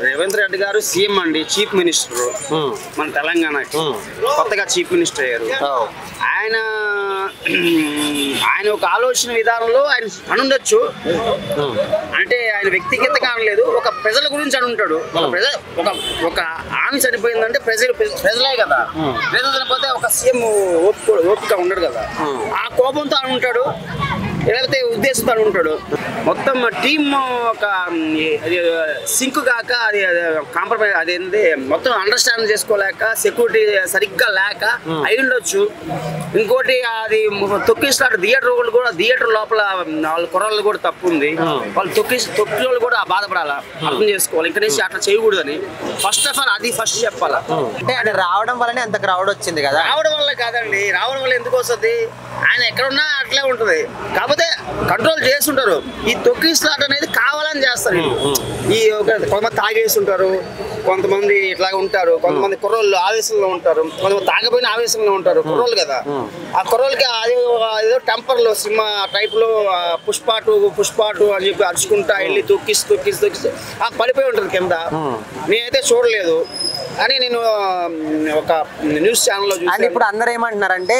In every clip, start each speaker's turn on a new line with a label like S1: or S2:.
S1: రేవంత్ రెడ్డి గారు సీఎం అండి, chief minister మన తెలంగాణకి కొత్తగా చీఫ్ మినిస్టర్ అయ్యారు. ఆయన ఆయన ఒక ఆలోచన విధానంలో ఆయన అనుండొచ్చు, అంటే ఆయన వ్యక్తిగతంగా అనలేదు, ఒక ప్రజల గురించి అని ఉంటాడు. ఒక ఆమె చనిపోయిందంటే ప్రజలే కదా, ప్రజలు చనిపోతే ఒక సీఎం ఓపిక ఉండడు కదా, ఆ కోపంతో అని ఉంటాడు, లేకపోతే ఉద్దేశంతో ఉంటాడు. మొత్తం టీమ్ ఒక సింక్ కాక అది కాంప్రమైజ్ అదేంటి మొత్తం అండర్స్టాండ్ చేసుకోలేక, సెక్యూరిటీ సరిగ్గా లేక అయి ఉండొచ్చు. ఇంకోటి అది తొక్కిస్తాడు థియేటర్ లోపల వాళ్ళ కుర్రాళ్ళు కూడా తప్పు ఉంది, వాళ్ళు తొక్కి వాళ్ళు కూడా బాధపడాలా, అర్థం చేసుకోవాలి. ఇంకా నుంచి అట్లా చేయకూడదని ఫస్ట్ ఆఫ్ ఆల్ అది ఫస్ట్ చెప్పాలా.
S2: అంటే ఆయన రావడం వల్లనే అంత క్రౌడ్ వచ్చింది కదా.
S1: రావడం వల్ల కాదండి, రావడం వల్ల ఎందుకు వస్తుంది, ఆయన ఎక్కడున్నా అట్లే ఉంటుంది. కాకపోతే కంట్రోల్ చేస్తుంటారు. ఈ తొక్కిస్లాట్ అనేది కావాలని చేస్తారు. ఈ కొంతమంది తాగేసి ఉంటారు, కొంతమంది ఇట్లా ఉంటారు, కొంతమంది కుర్రోళ్ళు ఆవేశంలో ఉంటారు, కొంతమంది తాగపోయిన ఆవేశంలో ఉంటారు. కుర్రోళ్ళు కదా, ఆ కుర్రోళ్ళకి అది ఏదో టెంపర్ లో సినిమా టైప్ లో పుష్పాటు అని చెప్పి అరుచుకుంటా వెళ్ళి తొక్కిస్తూ పడిపోయి ఉంటుంది కింద. నేనైతే చూడలేదు అని నేను ఒక న్యూస్ ఛానల్లో చూసాను.
S2: ఇప్పుడు అందరూ ఏమంటున్నారంటే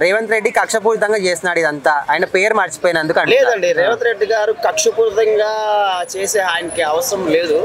S2: రేవంత్ రెడ్డి కక్షపూరితంగా చేస్తున్నాడు ఇదంతా, ఆయన పేరు మర్చిపోయినందుకు.
S1: లేదండి, రేవంత్ రెడ్డి గారు కక్షపూరితంగా చేసే ఆయనకి అవసరం లేదు.